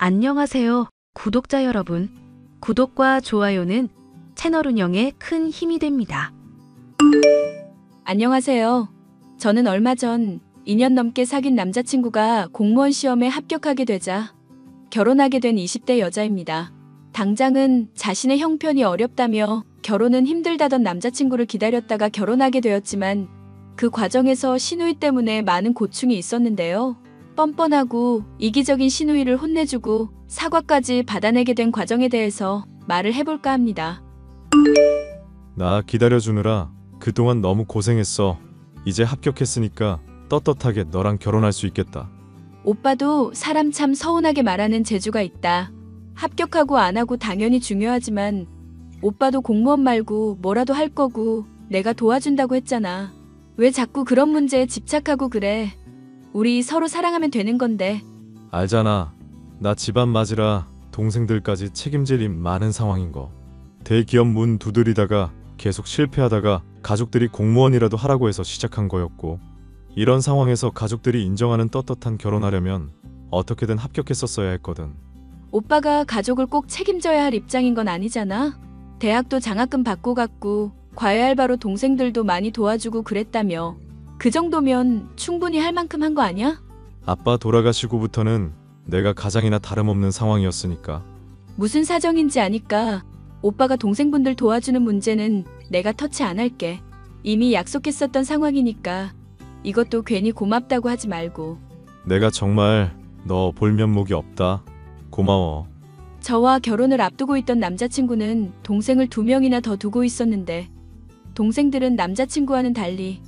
안녕하세요, 구독자 여러분. 구독과 좋아요는 채널 운영에 큰 힘이 됩니다. 안녕하세요. 저는 얼마 전 2년 넘게 사귄 남자친구가 공무원 시험에 합격하게 되자 결혼하게 된 20대 여자입니다. 당장은 자신의 형편이 어렵다며 결혼은 힘들다던 남자친구를 기다렸다가 결혼하게 되었지만 그 과정에서 시누이 때문에 많은 고충이 있었는데요. 뻔뻔하고 이기적인 시누이를 혼내주고 사과까지 받아내게 된 과정에 대해서 말을 해볼까 합니다. 나 기다려주느라 그동안 너무 고생했어. 이제 합격했으니까 떳떳하게 너랑 결혼할 수 있겠다. 오빠도 사람 참 서운하게 말하는 재주가 있다. 합격하고 안 하고 당연히 중요하지만 오빠도 공무원 말고 뭐라도 할 거고 내가 도와준다고 했잖아. 왜 자꾸 그런 문제에 집착하고 그래? 우리 서로 사랑하면 되는 건데. 알잖아. 나 집안 맞이라 동생들까지 책임질 일 많은 상황인 거. 대기업 문 두드리다가 계속 실패하다가 가족들이 공무원이라도 하라고 해서 시작한 거였고, 이런 상황에서 가족들이 인정하는 떳떳한 결혼하려면 어떻게든 합격했었어야 했거든. 오빠가 가족을 꼭 책임져야 할 입장인 건 아니잖아. 대학도 장학금 받고 갔고 과외 알바로 동생들도 많이 도와주고 그랬다며. 그 정도면 충분히 할 만큼 한 거 아니야? 아빠 돌아가시고부터는 내가 가장이나 다름없는 상황이었으니까. 무슨 사정인지 아니까 오빠가 동생분들 도와주는 문제는 내가 터치 안 할게. 이미 약속했었던 상황이니까 이것도 괜히 고맙다고 하지 말고. 내가 정말 너 볼 면목이 없다. 고마워. 저와 결혼을 앞두고 있던 남자친구는 동생을 2명이나 더 두고 있었는데 동생들은 남자친구와는 달리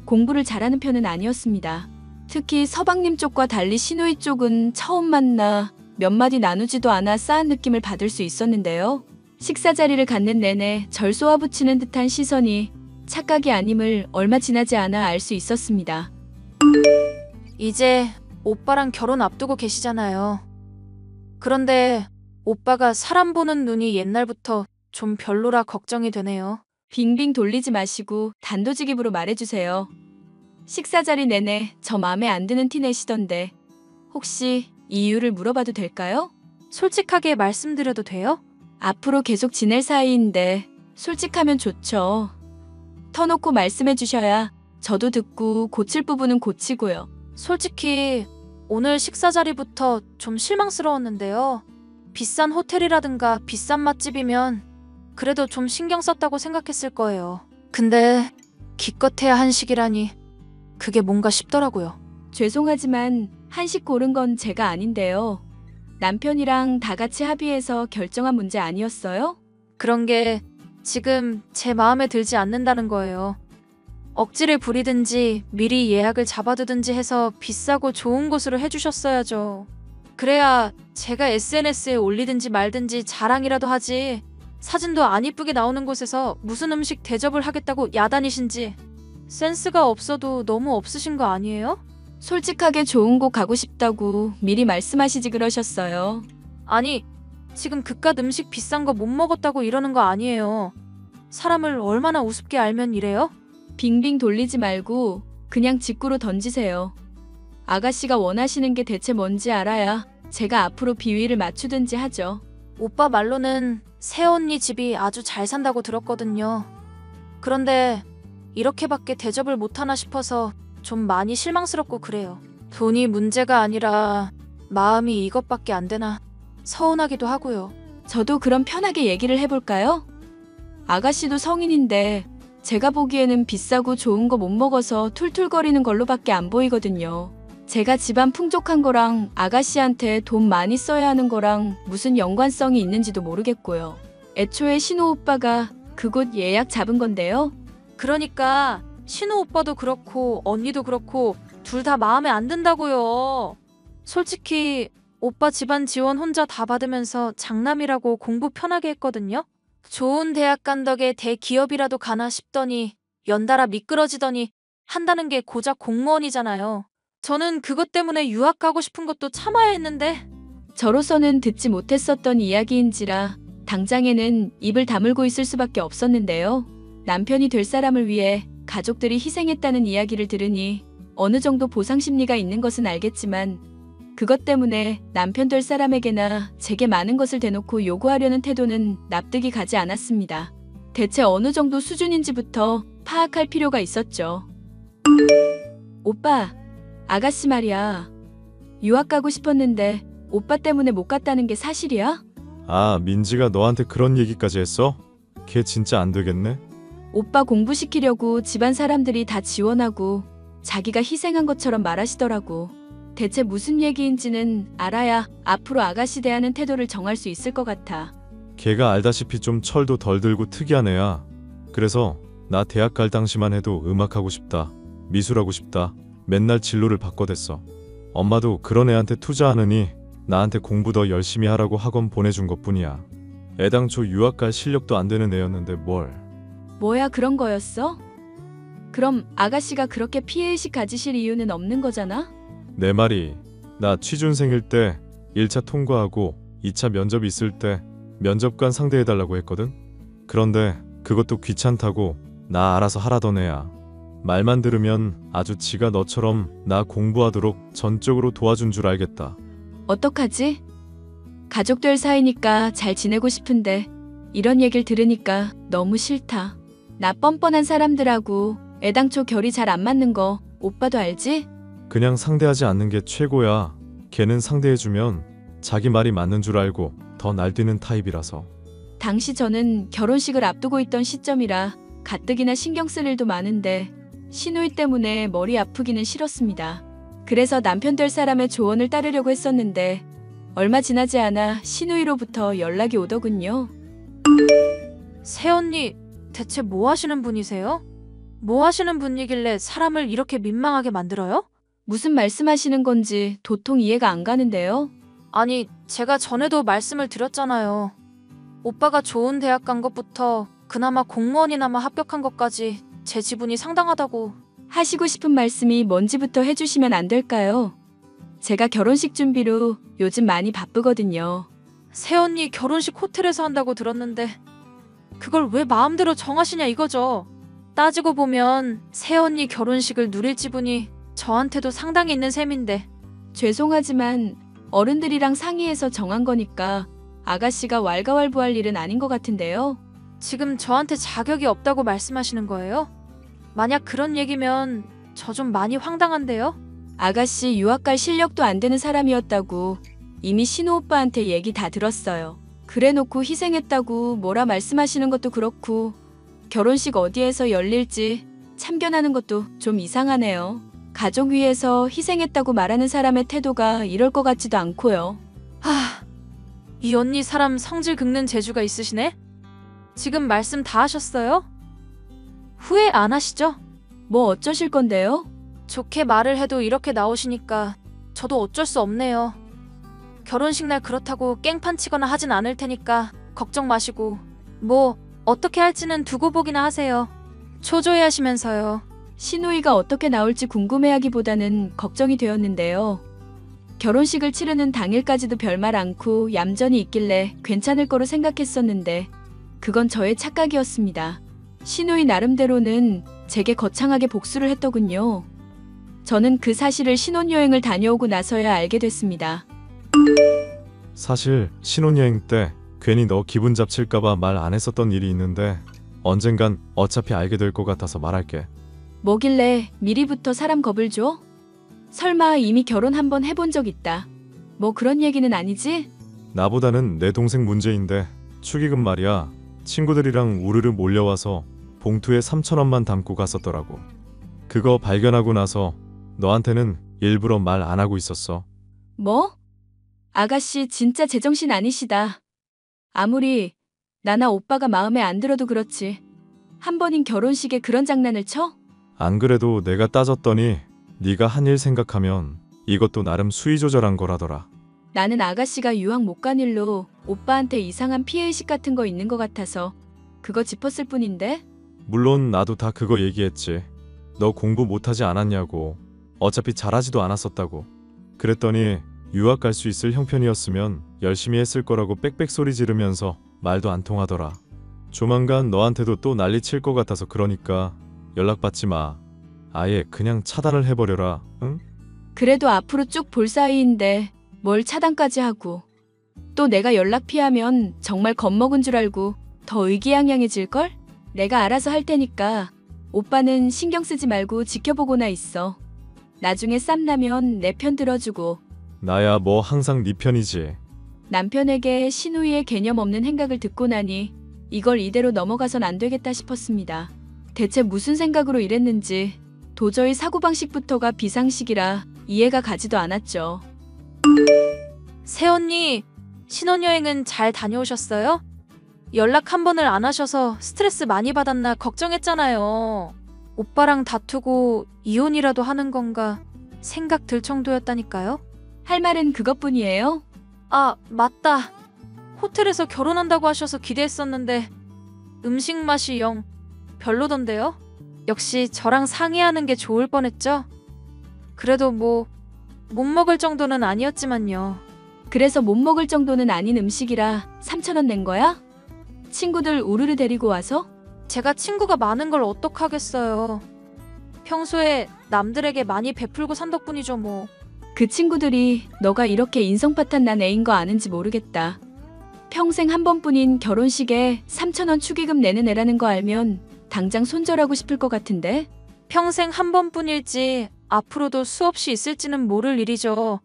공부를 잘하는 편은 아니었습니다. 특히 서방님 쪽과 달리 시누이 쪽은 처음 만나 몇 마디 나누지도 않아 싸한 느낌을 받을 수 있었는데요. 식사 자리를 갖는 내내 절 쏘아붙이는 듯한 시선이 착각이 아님을 얼마 지나지 않아 알 수 있었습니다. 이제 오빠랑 결혼 앞두고 계시잖아요. 그런데 오빠가 사람 보는 눈이 옛날부터 좀 별로라 걱정이 되네요. 빙빙 돌리지 마시고 단도직입으로 말해주세요. 식사 자리 내내 저 맘에 안 드는 티 내시던데 혹시 이유를 물어봐도 될까요? 솔직하게 말씀드려도 돼요? 앞으로 계속 지낼 사이인데 솔직하면 좋죠. 터놓고 말씀해 주셔야 저도 듣고 고칠 부분은 고치고요. 솔직히 오늘 식사 자리부터 좀 실망스러웠는데요. 비싼 호텔이라든가 비싼 맛집이면 그래도 좀 신경 썼다고 생각했을 거예요. 근데 기껏해야 한식이라니 그게 뭔가 싶더라고요. 죄송하지만 한식 고른 건 제가 아닌데요. 남편이랑 다 같이 합의해서 결정한 문제 아니었어요? 그런 게 지금 제 마음에 들지 않는다는 거예요. 억지를 부리든지 미리 예약을 잡아두든지 해서 비싸고 좋은 곳으로 해주셨어야죠. 그래야 제가 SNS에 올리든지 말든지 자랑이라도 하지. 사진도 안 이쁘게 나오는 곳에서 무슨 음식 대접을 하겠다고 야단이신지. 센스가 없어도 너무 없으신 거 아니에요? 솔직하게 좋은 곳 가고 싶다고 미리 말씀하시지 그러셨어요. 아니, 지금 그깟 음식 비싼 거 못 먹었다고 이러는 거 아니에요. 사람을 얼마나 우습게 알면 이래요? 빙빙 돌리지 말고 그냥 직구로 던지세요. 아가씨가 원하시는 게 대체 뭔지 알아야 제가 앞으로 비위를 맞추든지 하죠. 오빠 말로는 새언니 집이 아주 잘 산다고 들었거든요. 그런데 이렇게밖에 대접을 못하나 싶어서 좀 많이 실망스럽고 그래요. 돈이 문제가 아니라 마음이 이것밖에 안 되나 서운하기도 하고요. 저도 그럼 편하게 얘기를 해볼까요? 아가씨도 성인인데 제가 보기에는 비싸고 좋은 거 못 먹어서 툴툴거리는 걸로밖에 안 보이거든요. 제가 집안 풍족한 거랑 아가씨한테 돈 많이 써야 하는 거랑 무슨 연관성이 있는지도 모르겠고요. 애초에 신우 오빠가 그곳 예약 잡은 건데요. 그러니까 신우 오빠도 그렇고 언니도 그렇고 둘 다 마음에 안 든다고요. 솔직히 오빠 집안 지원 혼자 다 받으면서 장남이라고 공부 편하게 했거든요. 좋은 대학 간 덕에 대기업이라도 가나 싶더니 연달아 미끄러지더니 한다는 게 고작 공무원이잖아요. 저는 그것 때문에 유학 가고 싶은 것도 참아야 했는데. 저로서는 듣지 못했었던 이야기인지라 당장에는 입을 다물고 있을 수밖에 없었는데요. 남편이 될 사람을 위해 가족들이 희생했다는 이야기를 들으니 어느 정도 보상 심리가 있는 것은 알겠지만 그것 때문에 남편 될 사람에게나 제게 많은 것을 대놓고 요구하려는 태도는 납득이 가지 않았습니다. 대체 어느 정도 수준인지부터 파악할 필요가 있었죠. 오빠, 아가씨 말이야. 유학 가고 싶었는데 오빠 때문에 못 갔다는 게 사실이야? 아, 민지가 너한테 그런 얘기까지 했어? 걔 진짜 안 되겠네? 오빠 공부시키려고 집안 사람들이 다 지원하고 자기가 희생한 것처럼 말하시더라고. 대체 무슨 얘기인지는 알아야 앞으로 아가씨 대하는 태도를 정할 수 있을 것 같아. 걔가 알다시피 좀 철도 덜 들고 특이한 애야. 그래서 나 대학 갈 당시만 해도 음악하고 싶다, 미술하고 싶다, 맨날 진로를 바꿔댔어. 엄마도 그런 애한테 투자하느니 나한테 공부 더 열심히 하라고 학원 보내준 것뿐이야. 애당초 유학 갈 실력도 안 되는 애였는데 뭘. 뭐야 그런 거였어? 그럼 아가씨가 그렇게 피해의식 가지실 이유는 없는 거잖아? 내 말이, 나 취준생일 때 1차 통과하고 2차 면접 있을 때 면접관 상대해달라고 했거든? 그런데 그것도 귀찮다고 나 알아서 하라던 애야. 말만 들으면 아주 지가 너처럼 나 공부하도록 전적으로 도와준 줄 알겠다. 어떡하지? 가족 될 사이니까 잘 지내고 싶은데 이런 얘기를 들으니까 너무 싫다. 나 뻔뻔한 사람들하고 애당초 결이 잘 안 맞는 거 오빠도 알지? 그냥 상대하지 않는 게 최고야. 걔는 상대해주면 자기 말이 맞는 줄 알고 더 날뛰는 타입이라서. 당시 저는 결혼식을 앞두고 있던 시점이라 가뜩이나 신경 쓸 일도 많은데 시누이 때문에 머리 아프기는 싫었습니다. 그래서 남편 될 사람의 조언을 따르려고 했었는데 얼마 지나지 않아 시누이로부터 연락이 오더군요. 새언니, 대체 뭐 하시는 분이세요? 뭐 하시는 분이길래 사람을 이렇게 민망하게 만들어요? 무슨 말씀하시는 건지 도통 이해가 안 가는데요. 아니, 제가 전에도 말씀을 드렸잖아요. 오빠가 좋은 대학 간 것부터 그나마 공무원이나마 합격한 것까지 제 지분이 상당하다고. 하시고 싶은 말씀이 뭔지부터 해주시면 안 될까요? 제가 결혼식 준비로 요즘 많이 바쁘거든요. 새언니 결혼식 호텔에서 한다고 들었는데 그걸 왜 마음대로 정하시냐 이거죠. 따지고 보면 새언니 결혼식을 누릴 지분이 저한테도 상당히 있는 셈인데. 죄송하지만 어른들이랑 상의해서 정한 거니까 아가씨가 왈가왈부할 일은 아닌 것 같은데요. 지금 저한테 자격이 없다고 말씀하시는 거예요? 만약 그런 얘기면 저 좀 많이 황당한데요? 아가씨 유학 갈 실력도 안 되는 사람이었다고 이미 신우 오빠한테 얘기 다 들었어요. 그래놓고 희생했다고 뭐라 말씀하시는 것도 그렇고 결혼식 어디에서 열릴지 참견하는 것도 좀 이상하네요. 가족 위해서 희생했다고 말하는 사람의 태도가 이럴 것 같지도 않고요. 이 언니 사람 성질 긁는 재주가 있으시네? 지금 말씀 다 하셨어요? 후회 안 하시죠? 뭐 어쩌실 건데요? 좋게 말을 해도 이렇게 나오시니까 저도 어쩔 수 없네요. 결혼식 날 그렇다고 깽판 치거나 하진 않을 테니까 걱정 마시고 뭐 어떻게 할지는 두고 보기나 하세요. 초조해 하시면서요. 시누이가 어떻게 나올지 궁금해하기보다는 걱정이 되었는데요. 결혼식을 치르는 당일까지도 별말 않고 얌전히 있길래 괜찮을 거로 생각했었는데 그건 저의 착각이었습니다. 시누이 나름대로는 제게 거창하게 복수를 했더군요. 저는 그 사실을 신혼여행을 다녀오고 나서야 알게 됐습니다. 사실 신혼여행 때 괜히 너 기분 잡칠까봐 말 안 했었던 일이 있는데 언젠간 어차피 알게 될 것 같아서 말할게. 뭐길래 미리부터 사람 겁을 줘? 설마 이미 결혼 한번 해본 적 있다. 뭐 그런 얘기는 아니지? 나보다는 내 동생 문제인데 축의금 말이야. 친구들이랑 우르르 몰려와서 봉투에 3,000원만 담고 갔었더라고. 그거 발견하고 나서 너한테는 일부러 말 안 하고 있었어. 뭐? 아가씨 진짜 제정신 아니시다. 아무리 나나 오빠가 마음에 안 들어도 그렇지. 한 번인 결혼식에 그런 장난을 쳐? 안 그래도 내가 따졌더니 네가 한 일 생각하면 이것도 나름 수위 조절한 거라더라. 나는 아가씨가 유학 못 간 일로 오빠한테 이상한 피해의식 같은 거 있는 것 같아서 그거 짚었을 뿐인데? 물론 나도 다 그거 얘기했지. 너 공부 못하지 않았냐고. 어차피 잘하지도 않았었다고. 그랬더니 유학 갈 수 있을 형편이었으면 열심히 했을 거라고 빽빽 소리 지르면서 말도 안 통하더라. 조만간 너한테도 또 난리 칠 것 같아서 그러니까 연락받지 마. 아예 그냥 차단을 해버려라. 응? 그래도 앞으로 쭉 볼 사이인데 뭘 차단까지 하고. 또 내가 연락 피하면 정말 겁먹은 줄 알고 더 의기양양해질걸? 내가 알아서 할 테니까 오빠는 신경 쓰지 말고 지켜보고나 있어. 나중에 쌈나면 내 편 들어주고. 나야 뭐 항상 네 편이지. 남편에게 신우이의 개념 없는 행각을 듣고 나니 이걸 이대로 넘어가선 안 되겠다 싶었습니다. 대체 무슨 생각으로 이랬는지 도저히 사고방식부터가 비상식이라 이해가 가지도 않았죠. 새언니, 신혼여행은 잘 다녀오셨어요? 연락 한 번을 안 하셔서 스트레스 많이 받았나 걱정했잖아요. 오빠랑 다투고 이혼이라도 하는 건가 생각 들 정도였다니까요. 할 말은 그것뿐이에요? 아, 맞다. 호텔에서 결혼한다고 하셔서 기대했었는데 음식 맛이 영 별로던데요? 역시 저랑 상의하는 게 좋을 뻔했죠? 그래도 뭐 못 먹을 정도는 아니었지만요. 그래서 못 먹을 정도는 아닌 음식이라 3,000원 낸 거야? 친구들 우르르 데리고 와서? 제가 친구가 많은 걸 어떡하겠어요. 평소에 남들에게 많이 베풀고 산 덕분이죠 뭐. 그 친구들이 너가 이렇게 인성파탄 난 애인 거 아는지 모르겠다. 평생 한 번뿐인 결혼식에 3,000원 축의금 내는 애라는 거 알면 당장 손절하고 싶을 것 같은데? 평생 한 번뿐일지 앞으로도 수없이 있을지는 모를 일이죠.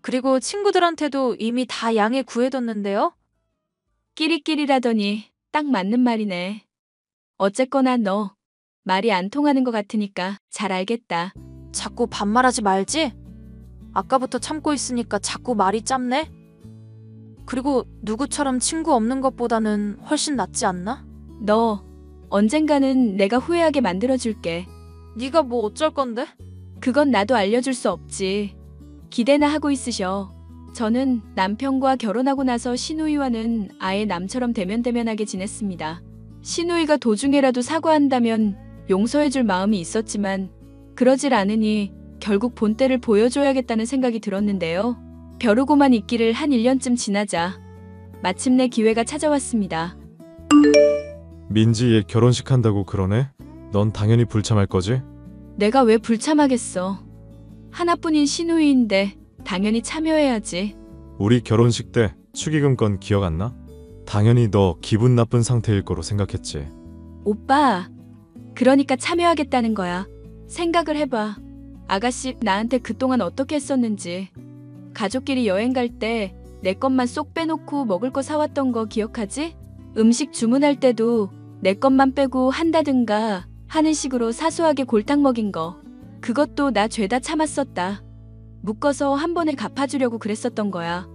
그리고 친구들한테도 이미 다 양해 구해뒀는데요. 끼리끼리라더니 딱 맞는 말이네. 어쨌거나 너 말이 안 통하는 것 같으니까 잘 알겠다. 자꾸 반말하지 말지? 아까부터 참고 있으니까 자꾸 말이 짧네? 그리고 누구처럼 친구 없는 것보다는 훨씬 낫지 않나? 너 언젠가는 내가 후회하게 만들어줄게. 네가 뭐 어쩔 건데? 그건 나도 알려줄 수 없지. 기대나 하고 있으셔. 저는 남편과 결혼하고 나서 신우이와는 아예 남처럼 대면대면하게 지냈습니다. 신우이가 도중에라도 사과한다면 용서해줄 마음이 있었지만 그러질 않으니 결국 본때를 보여줘야겠다는 생각이 들었는데요. 벼르고만 있기를 한 1년쯤 지나자 마침내 기회가 찾아왔습니다. 민지 얘 결혼식 한다고 그러네? 넌 당연히 불참할 거지? 내가 왜 불참하겠어. 하나뿐인 신우이인데 당연히 참여해야지. 우리 결혼식 때 축의금 건 기억 안 나? 당연히 너 기분 나쁜 상태일 거로 생각했지. 오빠, 그러니까 참여하겠다는 거야. 생각을 해봐. 아가씨 나한테 그동안 어떻게 했었는지. 가족끼리 여행 갈 때 내 것만 쏙 빼놓고 먹을 거 사왔던 거 기억하지? 음식 주문할 때도 내 것만 빼고 한다든가 하는 식으로 사소하게 골탕 먹인 거. 그것도 나 죄다 참았었다. 묶어서 한 번에 갚아주려고 그랬었던 거야.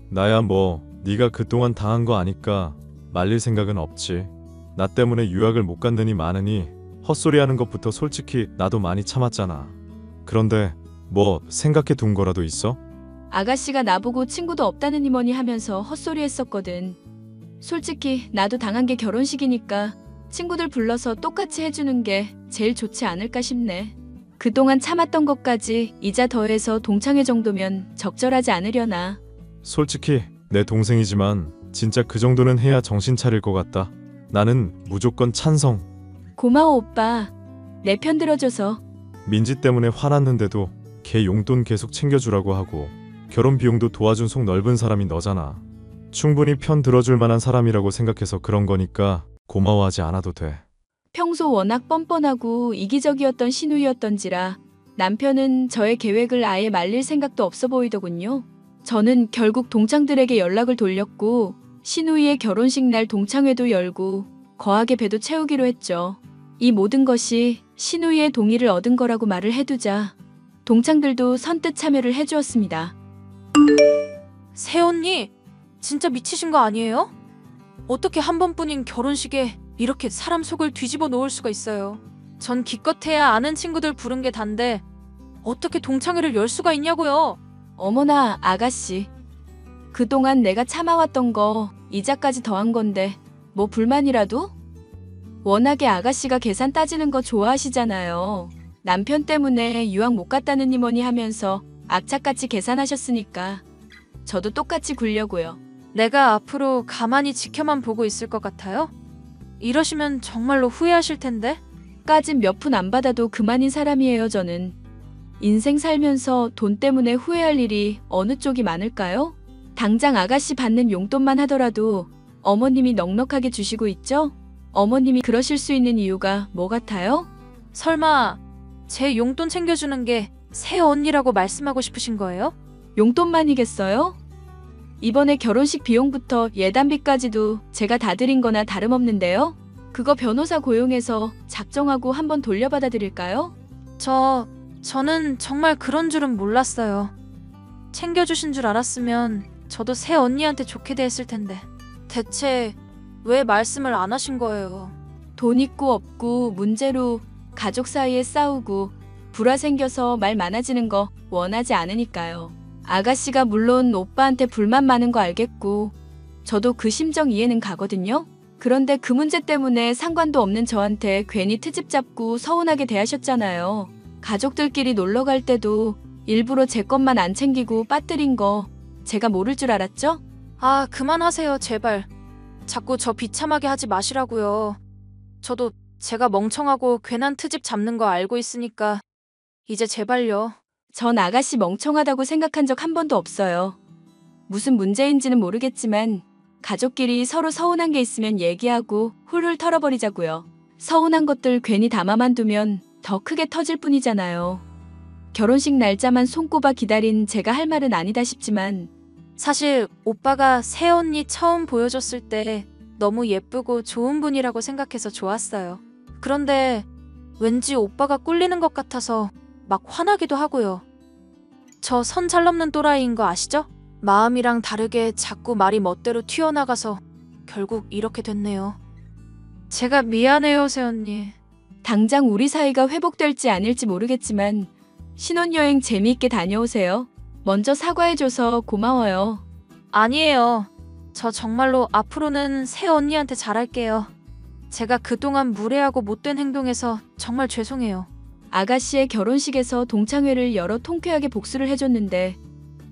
나야 뭐 네가 그동안 당한 거 아니까 말릴 생각은 없지. 나 때문에 유학을 못 간 데니 많으니 헛소리하는 것부터 솔직히 나도 많이 참았잖아. 그런데 뭐 생각해 둔 거라도 있어? 아가씨가 나보고 친구도 없다느니 뭐니 하면서 헛소리 했었거든. 솔직히 나도 당한 게 결혼식이니까 친구들 불러서 똑같이 해주는 게 제일 좋지 않을까 싶네. 그동안 참았던 것까지 이자 더해서 동창회 정도면 적절하지 않으려나. 솔직히 내 동생이지만 진짜 그 정도는 해야 정신 차릴 것 같다. 나는 무조건 찬성. 고마워 오빠. 내 편 들어줘서. 민지 때문에 화났는데도 걔 용돈 계속 챙겨주라고 하고 결혼 비용도 도와준 속 넓은 사람이 너잖아. 충분히 편 들어줄 만한 사람이라고 생각해서 그런 거니까 고마워하지 않아도 돼. 평소 워낙 뻔뻔하고 이기적이었던 신우이였던지라 남편은 저의 계획을 아예 말릴 생각도 없어 보이더군요. 저는 결국 동창들에게 연락을 돌렸고 신우이의 결혼식 날 동창회도 열고 거하게 배도 채우기로 했죠. 이 모든 것이 신우이의 동의를 얻은 거라고 말을 해두자 동창들도 선뜻 참여를 해주었습니다. 새언니, 진짜 미치신 거 아니에요? 어떻게 한 번뿐인 결혼식에 이렇게 사람 속을 뒤집어 놓을 수가 있어요. 전 기껏해야 아는 친구들 부른 게 단데 어떻게 동창회를 열 수가 있냐고요. 어머나 아가씨. 그동안 내가 참아왔던 거 이자까지 더한 건데 뭐 불만이라도? 워낙에 아가씨가 계산 따지는 거 좋아하시잖아요. 남편 때문에 유학 못 갔다느니 뭐니 하면서 악착같이 계산하셨으니까 저도 똑같이 굴려고요. 내가 앞으로 가만히 지켜만 보고 있을 것 같아요? 이러시면 정말로 후회하실 텐데. 까진 몇 푼 안 받아도 그만인 사람이에요 저는. 인생 살면서 돈 때문에 후회할 일이 어느 쪽이 많을까요? 당장 아가씨 받는 용돈만 하더라도 어머님이 넉넉하게 주시고 있죠? 어머님이 그러실 수 있는 이유가 뭐 같아요? 설마 제 용돈 챙겨주는 게 새언니라고 말씀하고 싶으신 거예요? 용돈만이겠어요? 이번에 결혼식 비용부터 예단비까지도 제가 다 드린 거나 다름없는데요? 그거 변호사 고용해서 작정하고 한번 돌려받아 드릴까요? 저는 정말 그런 줄은 몰랐어요. 챙겨주신 줄 알았으면 저도 새언니한테 좋게 대했을 텐데. 대체 왜 말씀을 안 하신 거예요? 돈 있고 없고 문제로 가족 사이에 싸우고 불화 생겨서 말 많아지는 거 원하지 않으니까요. 아가씨가 물론 오빠한테 불만 많은 거 알겠고 저도 그 심정 이해는 가거든요. 그런데 그 문제 때문에 상관도 없는 저한테 괜히 트집 잡고 서운하게 대하셨잖아요. 가족들끼리 놀러 갈 때도 일부러 제 것만 안 챙기고 빠뜨린 거 제가 모를 줄 알았죠? 아, 그만하세요, 제발. 자꾸 저 비참하게 하지 마시라고요. 저도 제가 멍청하고 괜한 트집 잡는 거 알고 있으니까 이제 제발요. 전 아가씨 멍청하다고 생각한 적 한 번도 없어요. 무슨 문제인지는 모르겠지만 가족끼리 서로 서운한 게 있으면 얘기하고 훌훌 털어버리자고요. 서운한 것들 괜히 담아만 두면 더 크게 터질 뿐이잖아요. 결혼식 날짜만 손꼽아 기다린 제가 할 말은 아니다 싶지만 사실 오빠가 새언니 처음 보여줬을 때 너무 예쁘고 좋은 분이라고 생각해서 좋았어요. 그런데 왠지 오빠가 꿀리는 것 같아서 막 화나기도 하고요. 저 선 잘 넘는 또라이인 거 아시죠? 마음이랑 다르게 자꾸 말이 멋대로 튀어나가서 결국 이렇게 됐네요. 제가 미안해요, 새언니. 당장 우리 사이가 회복될지 아닐지 모르겠지만 신혼여행 재미있게 다녀오세요. 먼저 사과해줘서 고마워요. 아니에요. 저 정말로 앞으로는 새언니한테 잘할게요. 제가 그동안 무례하고 못된 행동해서 정말 죄송해요. 아가씨의 결혼식에서 동창회를 열어 통쾌하게 복수를 해줬는데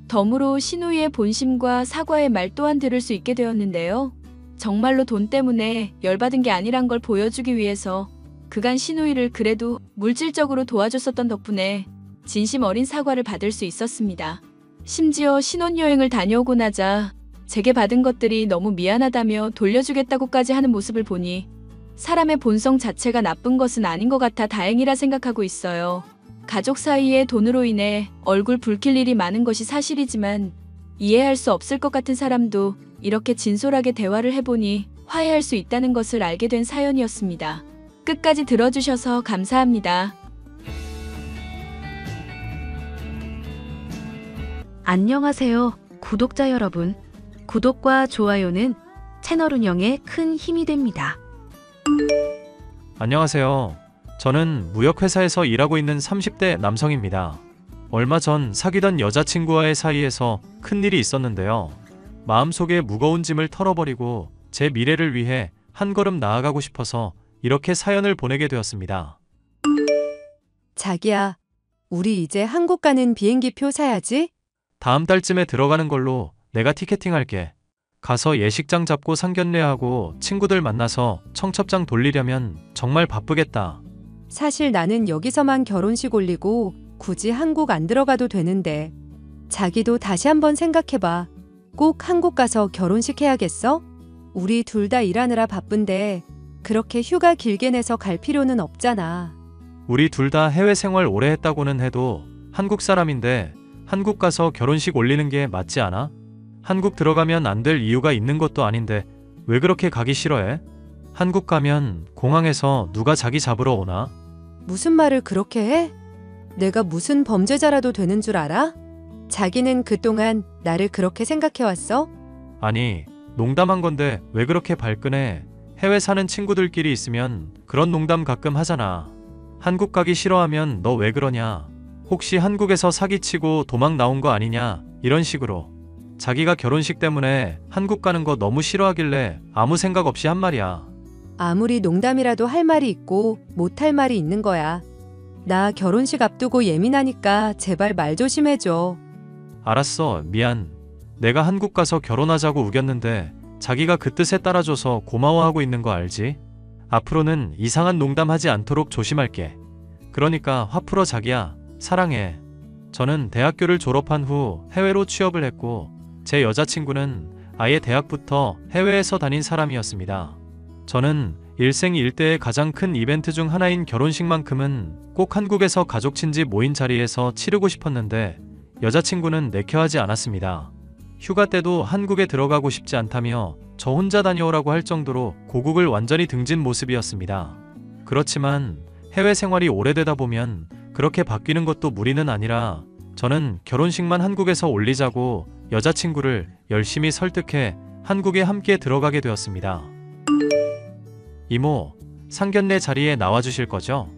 덤으로 신우이의 본심과 사과의 말 또한 들을 수 있게 되었는데요. 정말로 돈 때문에 열받은 게 아니란 걸 보여주기 위해서 그간 신우이를 그래도 물질적으로 도와줬었던 덕분에 진심 어린 사과를 받을 수 있었습니다. 심지어 신혼여행을 다녀오고 나자 제게 받은 것들이 너무 미안하다며 돌려주겠다고까지 하는 모습을 보니 사람의 본성 자체가 나쁜 것은 아닌 것 같아 다행이라 생각하고 있어요. 가족 사이에 돈으로 인해 얼굴 붉힐 일이 많은 것이 사실이지만 이해할 수 없을 것 같은 사람도 이렇게 진솔하게 대화를 해보니 화해할 수 있다는 것을 알게 된 사연이었습니다. 끝까지 들어주셔서 감사합니다. 안녕하세요, 구독자 여러분. 구독과 좋아요는 채널 운영에 큰 힘이 됩니다. 안녕하세요. 저는 무역회사에서 일하고 있는 30대 남성입니다. 얼마 전 사귀던 여자친구와의 사이에서 큰일이 있었는데요. 마음속에 무거운 짐을 털어버리고 제 미래를 위해 한 걸음 나아가고 싶어서 이렇게 사연을 보내게 되었습니다. 자기야, 우리 이제 한국 가는 비행기표 사야지? 다음 달쯤에 들어가는 걸로 내가 티켓팅할게. 가서 예식장 잡고 상견례하고 친구들 만나서 청첩장 돌리려면 정말 바쁘겠다. 사실 나는 여기서만 결혼식 올리고 굳이 한국 안 들어가도 되는데 자기도 다시 한번 생각해봐. 꼭 한국 가서 결혼식 해야겠어? 우리 둘 다 일하느라 바쁜데 그렇게 휴가 길게 내서 갈 필요는 없잖아. 우리 둘 다 해외 생활 오래 했다고는 해도 한국 사람인데 한국 가서 결혼식 올리는 게 맞지 않아? 한국 들어가면 안 될 이유가 있는 것도 아닌데 왜 그렇게 가기 싫어해? 한국 가면 공항에서 누가 자기 잡으러 오나? 무슨 말을 그렇게 해? 내가 무슨 범죄자라도 되는 줄 알아? 자기는 그동안 나를 그렇게 생각해왔어? 아니, 농담한 건데 왜 그렇게 발끈해? 해외 사는 친구들끼리 있으면 그런 농담 가끔 하잖아. 한국 가기 싫어하면 너 왜 그러냐? 혹시 한국에서 사기치고 도망 나온 거 아니냐? 이런 식으로. 자기가 결혼식 때문에 한국 가는 거 너무 싫어하길래 아무 생각 없이 한 말이야. 아무리 농담이라도 할 말이 있고 못할 말이 있는 거야. 나 결혼식 앞두고 예민하니까 제발 말 조심해줘. 알았어, 미안. 내가 한국 가서 결혼하자고 우겼는데 자기가 그 뜻에 따라줘서 고마워하고 있는 거 알지? 앞으로는 이상한 농담하지 않도록 조심할게. 그러니까 화 풀어 자기야. 사랑해. 저는 대학교를 졸업한 후 해외로 취업을 했고 제 여자친구는 아예 대학부터 해외에서 다닌 사람이었습니다. 저는 일생 일대의 가장 큰 이벤트 중 하나인 결혼식만큼은 꼭 한국에서 가족 친지 모인 자리에서 치르고 싶었는데 여자친구는 내켜하지 않았습니다. 휴가 때도 한국에 들어가고 싶지 않다며 저 혼자 다녀오라고 할 정도로 고국을 완전히 등진 모습이었습니다. 그렇지만 해외 생활이 오래되다 보면 그렇게 바뀌는 것도 무리는 아니라 저는 결혼식만 한국에서 올리자고 여자친구를 열심히 설득해 한국에 함께 들어가게 되었습니다. 이모, 상견례 자리에 나와주실 거죠?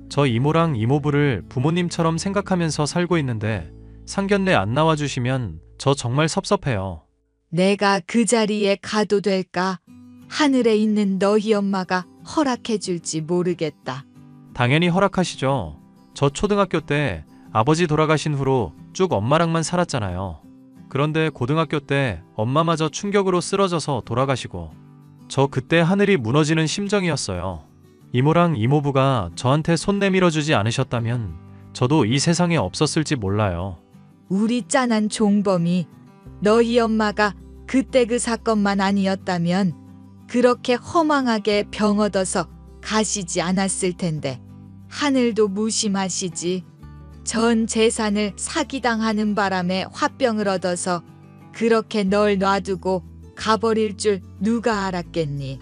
저 이모랑 이모부를 부모님처럼 생각하면서 살고 있는데 상견례 안 나와주시면 저 정말 섭섭해요. 내가 그 자리에 가도 될까? 하늘에 있는 너희 엄마가 허락해 줄지 모르겠다. 당연히 허락하시죠. 저 초등학교 때 아버지 돌아가신 후로 쭉 엄마랑만 살았잖아요. 그런데 고등학교 때 엄마마저 충격으로 쓰러져서 돌아가시고 저 그때 하늘이 무너지는 심정이었어요. 이모랑 이모부가 저한테 손 내밀어 주지 않으셨다면 저도 이 세상에 없었을지 몰라요. 우리 짠한 종범이 너희 엄마가 그때 그 사건만 아니었다면 그렇게 허망하게 병 얻어서 가시지 않았을 텐데 하늘도 무심하시지. 전 재산을 사기당하는 바람에 화병을 얻어서 그렇게 널 놔두고 가버릴 줄 누가 알았겠니?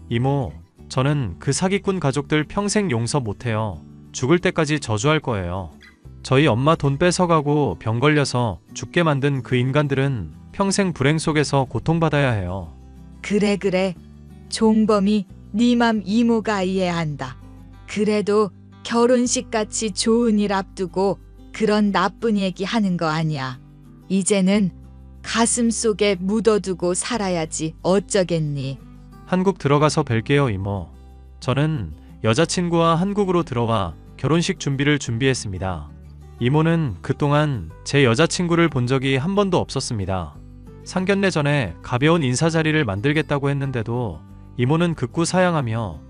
이모, 저는 그 사기꾼 가족들 평생 용서 못해요. 죽을 때까지 저주할 거예요. 저희 엄마 돈 뺏어가고 병 걸려서 죽게 만든 그 인간들은 평생 불행 속에서 고통받아야 해요. 그래. 종범이 네 맘 이모가 이해한다. 그래도 결혼식같이 좋은 일 앞두고 그런 나쁜 얘기 하는 거 아니야. 이제는 가슴 속에 묻어두고 살아야지 어쩌겠니. 한국 들어가서 뵐게요, 이모. 저는 여자친구와 한국으로 들어와 결혼식 준비를 준비했습니다. 이모는 그동안 제 여자친구를 본 적이 한 번도 없었습니다. 상견례 전에 가벼운 인사 자리를 만들겠다고 했는데도 이모는 극구 사양하며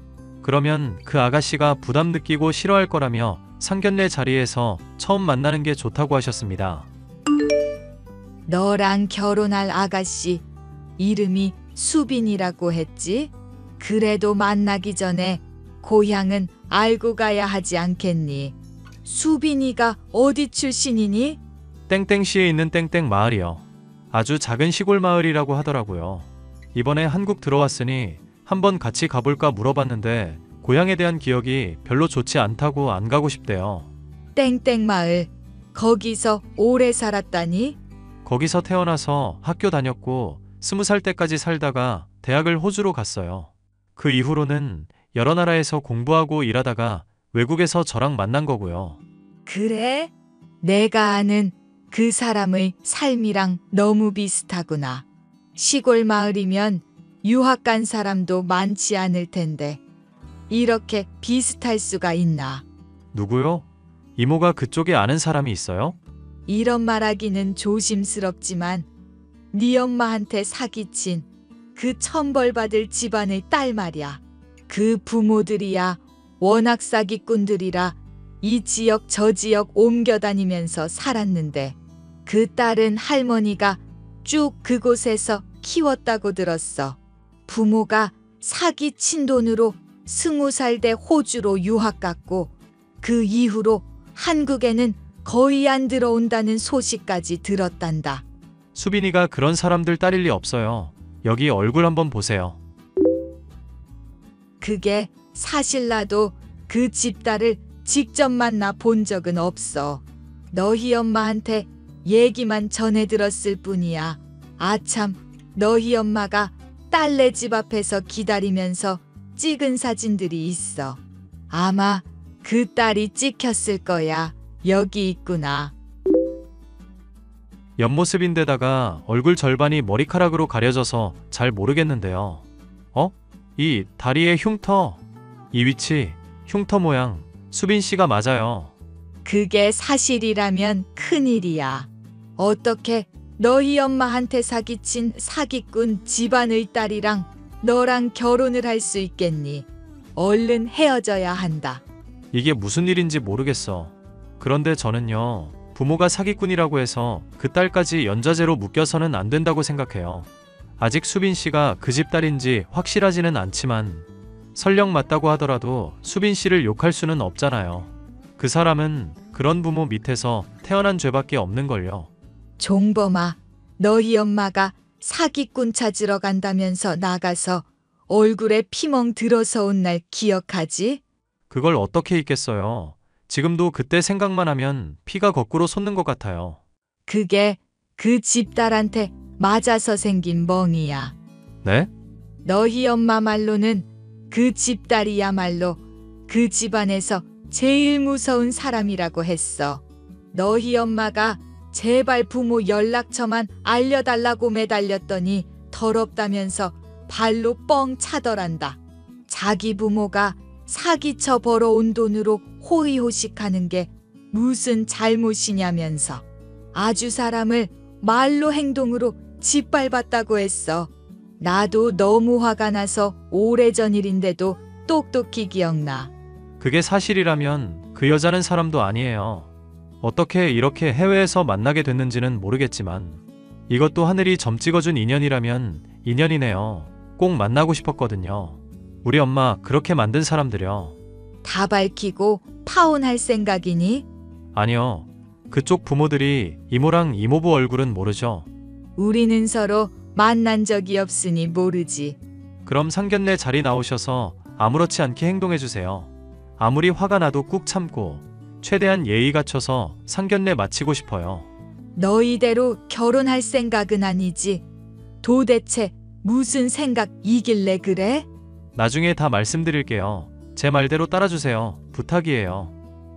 그러면 그 아가씨가 부담 느끼고 싫어할 거라며 상견례 자리에서 처음 만나는 게 좋다고 하셨습니다. 너랑 결혼할 아가씨 이름이 수빈이라고 했지? 그래도 만나기 전에 고향은 알고 가야 하지 않겠니? 수빈이가 어디 출신이니? 땡땡시에 있는 땡땡 마을이요. 아주 작은 시골 마을이라고 하더라고요. 이번에 한국 들어왔으니 한번 같이 가볼까 물어봤는데 고향에 대한 기억이 별로 좋지 않다고 안 가고 싶대요. 땡땡마을 거기서 오래 살았다니? 거기서 태어나서 학교 다녔고 20살 때까지 살다가 대학을 호주로 갔어요. 그 이후로는 여러 나라에서 공부하고 일하다가 외국에서 저랑 만난 거고요. 그래? 내가 아는 그 사람의 삶이랑 너무 비슷하구나. 시골 마을이면 유학 간 사람도 많지 않을 텐데 이렇게 비슷할 수가 있나? 누구요? 이모가 그쪽에 아는 사람이 있어요? 이런 말하기는 조심스럽지만 네 엄마한테 사기친 그 천벌받을 집안의 딸 말이야. 그 부모들이야 워낙 사기꾼들이라 이 지역 저 지역 옮겨다니면서 살았는데 그 딸은 할머니가 쭉 그곳에서 키웠다고 들었어. 부모가 사기친 돈으로 20살 돼 호주로 유학 갔고 그 이후로 한국에는 거의 안 들어온다는 소식까지 들었단다. 수빈이가 그런 사람들 딸일 리 없어요. 여기 얼굴 한번 보세요. 그게 사실 나도 그 집딸을 직접 만나 본 적은 없어. 너희 엄마한테 얘기만 전해 들었을 뿐이야. 아참, 너희 엄마가 딸네 집 앞에서 기다리면서 찍은 사진들이 있어. 아마 그 딸이 찍혔을 거야. 여기 있구나. 옆모습인데다가 얼굴 절반이 머리카락으로 가려져서 잘 모르겠는데요. 이 다리의 흉터. 이 위치, 흉터 모양. 수빈 씨가 맞아요. 그게 사실이라면 큰일이야. 어떻게 너희 엄마한테 사기친 사기꾼 집안의 딸이랑 너랑 결혼을 할 수 있겠니? 얼른 헤어져야 한다. 이게 무슨 일인지 모르겠어. 그런데 저는요, 부모가 사기꾼이라고 해서 그 딸까지 연좌제로 묶여서는 안 된다고 생각해요. 아직 수빈 씨가 그 집 딸인지 확실하지는 않지만 설령 맞다고 하더라도 수빈 씨를 욕할 수는 없잖아요. 그 사람은 그런 부모 밑에서 태어난 죄밖에 없는걸요. 종범아, 너희 엄마가 사기꾼 찾으러 간다면서 나가서 얼굴에 피멍 들어서 온 날 기억하지? 그걸 어떻게 잊겠어요. 지금도 그때 생각만 하면 피가 거꾸로 솟는 것 같아요. 그게 그 집딸한테 맞아서 생긴 멍이야. 네? 너희 엄마 말로는 그 집딸이야말로 그 집안에서 제일 무서운 사람이라고 했어. 너희 엄마가 제발 부모 연락처만 알려달라고 매달렸더니 더럽다면서 발로 뻥 차더란다. 자기 부모가 사기쳐 벌어온 돈으로 호의호식하는 게 무슨 잘못이냐면서 아주 사람을 말로 행동으로 짓밟았다고 했어. 나도 너무 화가 나서 오래전 일인데도 똑똑히 기억나. 그게 사실이라면 그 여자는 사람도 아니에요. 어떻게 이렇게 해외에서 만나게 됐는지는 모르겠지만 이것도 하늘이 점 찍어준 인연이라면 인연이네요. 꼭 만나고 싶었거든요. 우리 엄마 그렇게 만든 사람들요. 다 밝히고 파혼할 생각이니? 아니요. 그쪽 부모들이 이모랑 이모부 얼굴은 모르죠. 우리는 서로 만난 적이 없으니 모르지. 그럼 상견례 자리 나오셔서 아무렇지 않게 행동해주세요. 아무리 화가 나도 꾹 참고 최대한 예의 갖춰서 상견례 마치고 싶어요. 너희대로 결혼할 생각은 아니지. 도대체 무슨 생각이길래 그래? 나중에 다 말씀드릴게요. 제 말대로 따라주세요. 부탁이에요.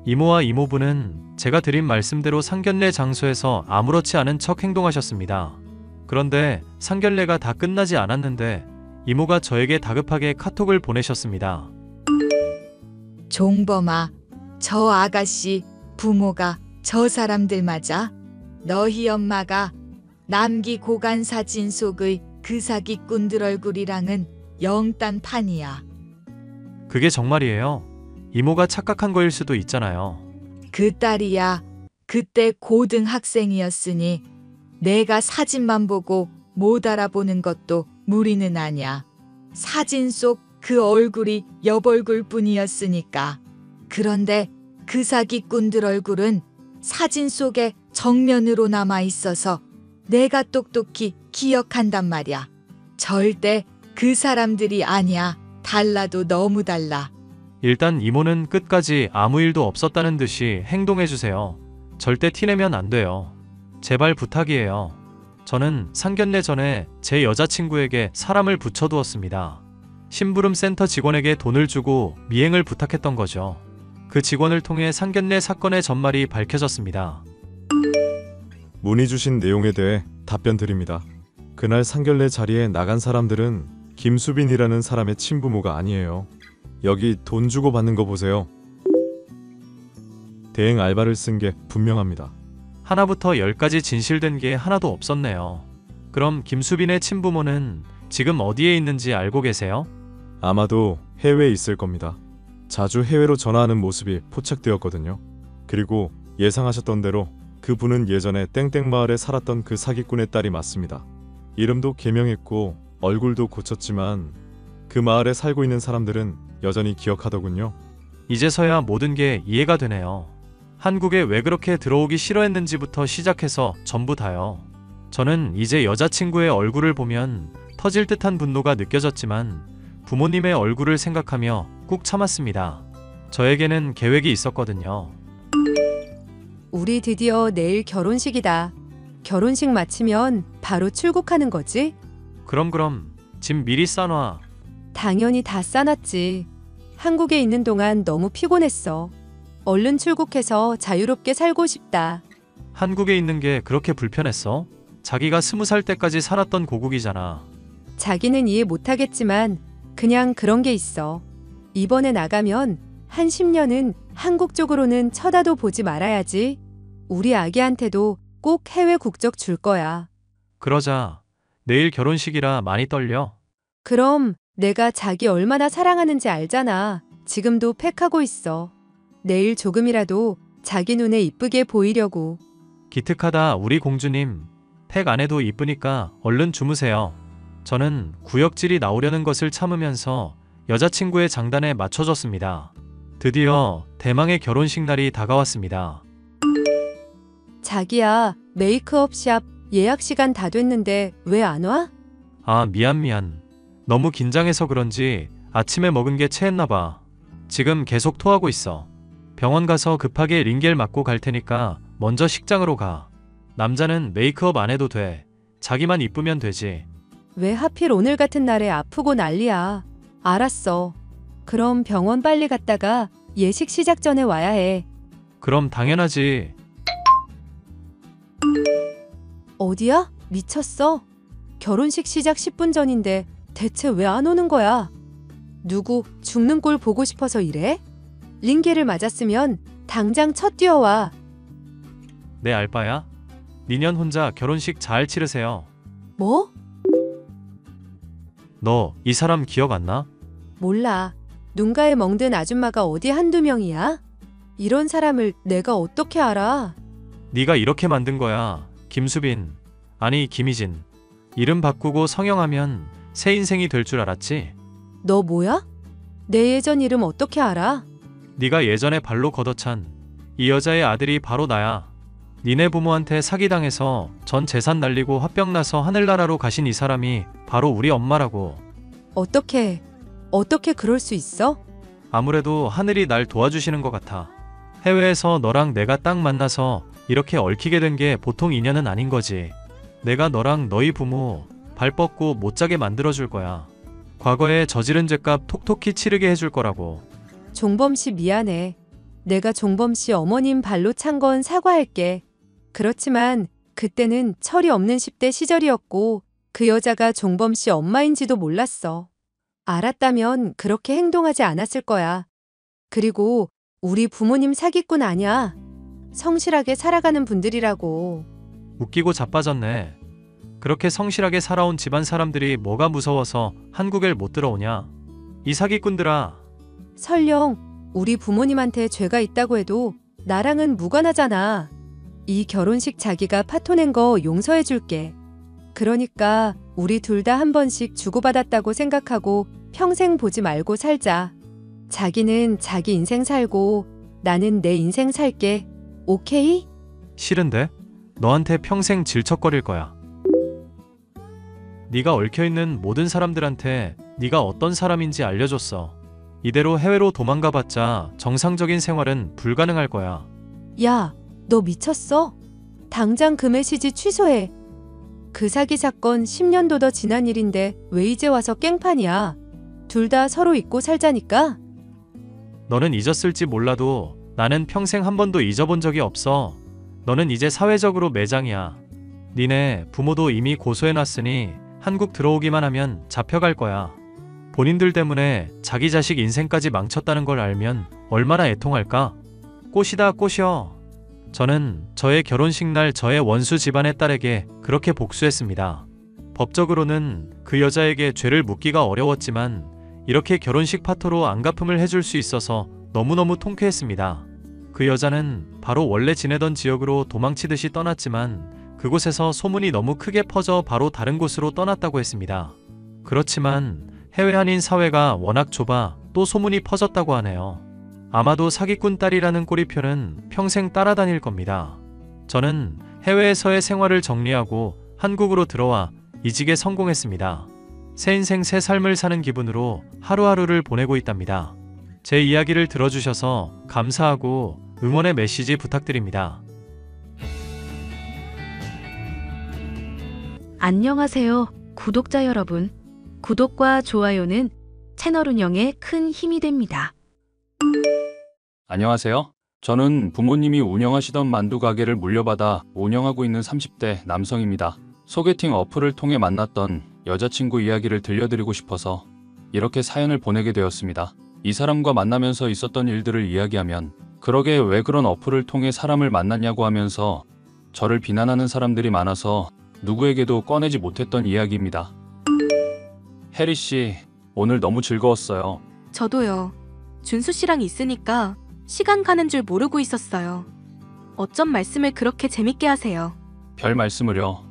이모와 이모부는 제가 드린 말씀대로 상견례 장소에서 아무렇지 않은 척 행동하셨습니다. 그런데 상견례가 다 끝나지 않았는데 이모가 저에게 다급하게 카톡을 보내셨습니다. 종범아, 저 아가씨 부모가 저 사람들 맞아? 너희 엄마가 남기 고간 사진 속의 그 사기꾼들 얼굴이랑은 영딴판이야. 그게 정말이에요? 이모가 착각한 거일 수도 있잖아요. 그 딸이야. 그때 고등학생이었으니 내가 사진만 보고 못 알아보는 것도 무리는 아냐. 사진 속 그 얼굴이 옆얼굴 뿐이었으니까. 그런데 그 사기꾼들 얼굴은 사진 속에 정면으로 남아 있어서 내가 똑똑히 기억한단 말이야. 절대 그 사람들이 아니야. 달라도 너무 달라. 일단 이모는 끝까지 아무 일도 없었다는 듯이 행동해주세요. 절대 티내면 안 돼요. 제발 부탁이에요. 저는 상견례 전에 제 여자친구에게 사람을 붙여두었습니다. 심부름 센터 직원에게 돈을 주고 미행을 부탁했던 거죠. 그 직원을 통해 상견례 사건의 전말이 밝혀졌습니다. 문의 주신 내용에 대해 답변 드립니다. 그날 상견례 자리에 나간 사람들은 김수빈이라는 사람의 친부모가 아니에요. 여기 돈 주고 받는 거 보세요. 대행 알바를 쓴 게 분명합니다. 하나부터 10까지 진실된 게 하나도 없었네요. 그럼 김수빈의 친부모는 지금 어디에 있는지 알고 계세요? 아마도 해외에 있을 겁니다. 자주 해외로 전화하는 모습이 포착되었거든요. 그리고 예상하셨던 대로 그분은 예전에 땡땡 마을에 살았던 그 사기꾼의 딸이 맞습니다. 이름도 개명했고 얼굴도 고쳤지만 그 마을에 살고 있는 사람들은 여전히 기억하더군요. 이제서야 모든 게 이해가 되네요. 한국에 왜 그렇게 들어오기 싫어했는지부터 시작해서 전부 다요. 저는 이제 여자친구의 얼굴을 보면 터질 듯한 분노가 느껴졌지만 부모님의 얼굴을 생각하며 꾹 참았습니다. 저에게는 계획이 있었거든요. 우리 드디어 내일 결혼식이다. 결혼식 마치면 바로 출국하는 거지? 그럼 짐 미리 싸놔. 당연히 다 싸놨지. 한국에 있는 동안 너무 피곤했어. 얼른 출국해서 자유롭게 살고 싶다. 한국에 있는 게 그렇게 불편했어? 자기가 20살 때까지 살았던 고국이잖아. 자기는 이해 못하겠지만 그냥 그런 게 있어. 이번에 나가면 한 10년은 한국 쪽으로는 쳐다도 보지 말아야지. 우리 아기한테도 꼭 해외 국적 줄 거야. 그러자. 내일 결혼식이라 많이 떨려. 그럼 내가 자기 얼마나 사랑하는지 알잖아. 지금도 팩하고 있어. 내일 조금이라도 자기 눈에 이쁘게 보이려고. 기특하다 우리 공주님. 팩 안 해도 이쁘니까 얼른 주무세요. 저는 구역질이 나오려는 것을 참으면서 여자친구의 장단에 맞춰줬습니다. 드디어 대망의 결혼식 날이 다가왔습니다. 자기야, 메이크업 샵 예약 시간 다 됐는데 왜 안 와? 아, 미안. 너무 긴장해서 그런지 아침에 먹은 게 체했나봐. 지금 계속 토하고 있어. 병원 가서 급하게 링겔 맞고 갈 테니까 먼저 식장으로 가. 남자는 메이크업 안 해도 돼. 자기만 이쁘면 되지. 왜 하필 오늘 같은 날에 아프고 난리야. 알았어. 그럼 병원 빨리 갔다가 예식 시작 전에 와야 해. 그럼 당연하지. 어디야? 미쳤어? 결혼식 시작 10분 전인데 대체 왜 안 오는 거야? 누구 죽는 꼴 보고 싶어서 이래? 링겔을 맞았으면 당장 첫 뛰어와. 내 알바야? 니년 혼자 결혼식 잘 치르세요. 뭐? 너 이 사람 기억 안 나? 몰라. 눈가에 멍든 아줌마가 어디 한두 명이야? 이런 사람을 내가 어떻게 알아? 네가 이렇게 만든 거야. 김수빈. 아니 김희진. 이름 바꾸고 성형하면 새 인생이 될 줄 알았지? 너 뭐야? 내 예전 이름 어떻게 알아? 네가 예전에 발로 걷어찬 이 여자의 아들이 바로 나야. 니네 부모한테 사기당해서 전 재산 날리고 화병 나서 하늘나라로 가신 이 사람이 바로 우리 엄마라고. 어떻게 그럴 수 있어? 아무래도 하늘이 날 도와주시는 것 같아. 해외에서 너랑 내가 딱 만나서 이렇게 얽히게 된 게 보통 인연은 아닌 거지. 내가 너랑 너희 부모 발 뻗고 못 자게 만들어줄 거야. 과거에 저지른 죄값 톡톡히 치르게 해줄 거라고. 종범 씨 미안해. 내가 종범 씨 어머님 발로 찬 건 사과할게. 그렇지만 그때는 철이 없는 10대 시절이었고 그 여자가 종범 씨 엄마인지도 몰랐어. 알았다면 그렇게 행동하지 않았을 거야. 그리고 우리 부모님 사기꾼 아니야. 성실하게 살아가는 분들이라고. 웃기고 자빠졌네. 그렇게 성실하게 살아온 집안 사람들이 뭐가 무서워서 한국에 못 들어오냐. 이 사기꾼들아. 설령 우리 부모님한테 죄가 있다고 해도 나랑은 무관하잖아. 이 결혼식 자기가 파토낸 거 용서해 줄게. 그러니까 우리 둘 다 한 번씩 주고받았다고 생각하고 평생 보지 말고 살자. 자기는 자기 인생 살고 나는 내 인생 살게. 오케이? 싫은데? 너한테 평생 질척거릴 거야. 네가 얽혀있는 모든 사람들한테 네가 어떤 사람인지 알려줬어. 이대로 해외로 도망가봤자 정상적인 생활은 불가능할 거야. 야, 너 미쳤어? 당장 그 메시지 취소해. 그 사기 사건 10년도 더 지난 일인데 왜 이제 와서 깽판이야? 둘 다 서로 잊고 살자니까? 너는 잊었을지 몰라도 나는 평생 한 번도 잊어본 적이 없어. 너는 이제 사회적으로 매장이야. 니네 부모도 이미 고소해놨으니 한국 들어오기만 하면 잡혀갈 거야. 본인들 때문에 자기 자식 인생까지 망쳤다는 걸 알면 얼마나 애통할까? 꽃이다 꽃이여. 저는 저의 결혼식 날 저의 원수 집안의 딸에게 그렇게 복수했습니다. 법적으로는 그 여자에게 죄를 묻기가 어려웠지만 이렇게 결혼식 파토로 안갚음을 해줄 수 있어서 너무너무 통쾌했습니다. 그 여자는 바로 원래 지내던 지역으로 도망치듯이 떠났지만 그곳에서 소문이 너무 크게 퍼져 바로 다른 곳으로 떠났다고 했습니다. 그렇지만 해외 한인 사회가 워낙 좁아 또 소문이 퍼졌다고 하네요. 아마도 사기꾼 딸이라는 꼬리표는 평생 따라다닐 겁니다. 저는 해외에서의 생활을 정리하고 한국으로 들어와 이직에 성공했습니다. 새 인생 새 삶을 사는 기분으로 하루하루를 보내고 있답니다. 제 이야기를 들어주셔서 감사하고 응원의 메시지 부탁드립니다. 안녕하세요, 구독자 여러분. 구독과 좋아요는 채널 운영에 큰 힘이 됩니다. 안녕하세요. 저는 부모님이 운영하시던 만두 가게를 물려받아 운영하고 있는 30대 남성입니다. 소개팅 어플을 통해 만났던 여자친구 이야기를 들려드리고 싶어서 이렇게 사연을 보내게 되었습니다. 이 사람과 만나면서 있었던 일들을 이야기하면 그러게 왜 그런 어플을 통해 사람을 만났냐고 하면서 저를 비난하는 사람들이 많아서 누구에게도 꺼내지 못했던 이야기입니다. 혜리 씨, 오늘 너무 즐거웠어요. 저도요. 준수 씨랑 있으니까 시간 가는 줄 모르고 있었어요. 어쩜 말씀을 그렇게 재밌게 하세요? 별 말씀을요.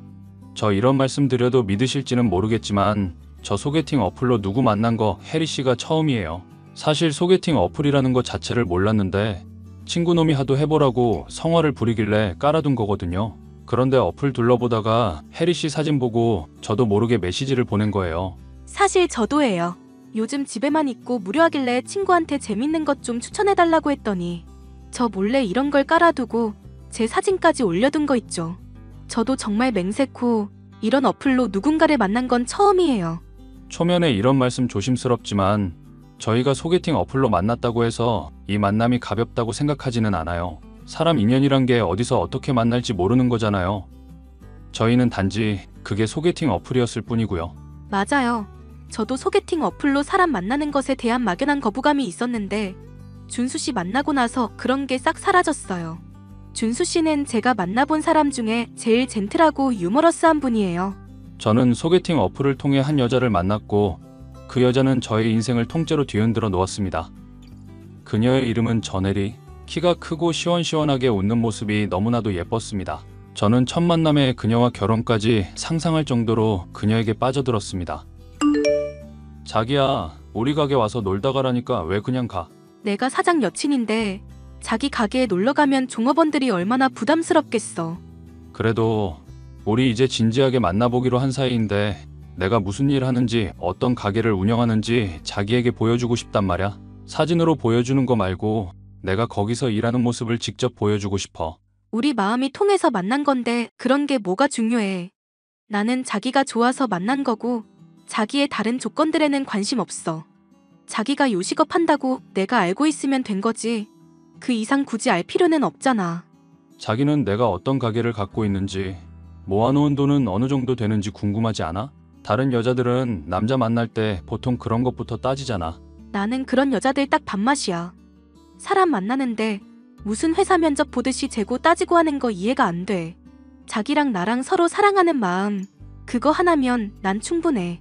저 이런 말씀 드려도 믿으실지는 모르겠지만 저 소개팅 어플로 누구 만난 거 혜리 씨가 처음이에요. 사실 소개팅 어플이라는 것 자체를 몰랐는데 친구놈이 하도 해보라고 성화를 부리길래 깔아둔 거거든요. 그런데 어플 둘러보다가 혜리 씨 사진 보고 저도 모르게 메시지를 보낸 거예요. 사실 저도예요. 요즘 집에만 있고 무료하길래 친구한테 재밌는 것 좀 추천해달라고 했더니 저 몰래 이런 걸 깔아두고 제 사진까지 올려둔 거 있죠. 저도 정말 맹세코 이런 어플로 누군가를 만난 건 처음이에요. 초면에 이런 말씀 조심스럽지만 저희가 소개팅 어플로 만났다고 해서 이 만남이 가볍다고 생각하지는 않아요. 사람 인연이란 게 어디서 어떻게 만날지 모르는 거잖아요. 저희는 단지 그게 소개팅 어플이었을 뿐이고요. 맞아요. 저도 소개팅 어플로 사람 만나는 것에 대한 막연한 거부감이 있었는데 준수 씨 만나고 나서 그런 게 싹 사라졌어요. 준수 씨는 제가 만나본 사람 중에 제일 젠틀하고 유머러스한 분이에요. 저는 소개팅 어플을 통해 한 여자를 만났고 그 여자는 저의 인생을 통째로 뒤흔들어 놓았습니다. 그녀의 이름은 전혜리. 키가 크고 시원시원하게 웃는 모습이 너무나도 예뻤습니다. 저는 첫 만남에 그녀와 결혼까지 상상할 정도로 그녀에게 빠져들었습니다. 자기야, 우리 가게 와서 놀다 가라니까 왜 그냥 가? 내가 사장 여친인데 자기 가게에 놀러가면 종업원들이 얼마나 부담스럽겠어. 그래도 우리 이제 진지하게 만나보기로 한 사이인데 내가 무슨 일 하는지 어떤 가게를 운영하는지 자기에게 보여주고 싶단 말야. 사진으로 보여주는 거 말고 내가 거기서 일하는 모습을 직접 보여주고 싶어. 우리 마음이 통해서 만난 건데 그런 게 뭐가 중요해. 나는 자기가 좋아서 만난 거고 자기의 다른 조건들에는 관심 없어. 자기가 요식업 한다고 내가 알고 있으면 된 거지. 그 이상 굳이 알 필요는 없잖아. 자기는 내가 어떤 가게를 갖고 있는지, 모아놓은 돈은 어느 정도 되는지 궁금하지 않아? 다른 여자들은 남자 만날 때 보통 그런 것부터 따지잖아. 나는 그런 여자들 딱 밥맛이야. 사람 만나는데 무슨 회사 면접 보듯이 재고 따지고 하는 거 이해가 안 돼. 자기랑 나랑 서로 사랑하는 마음, 그거 하나면 난 충분해.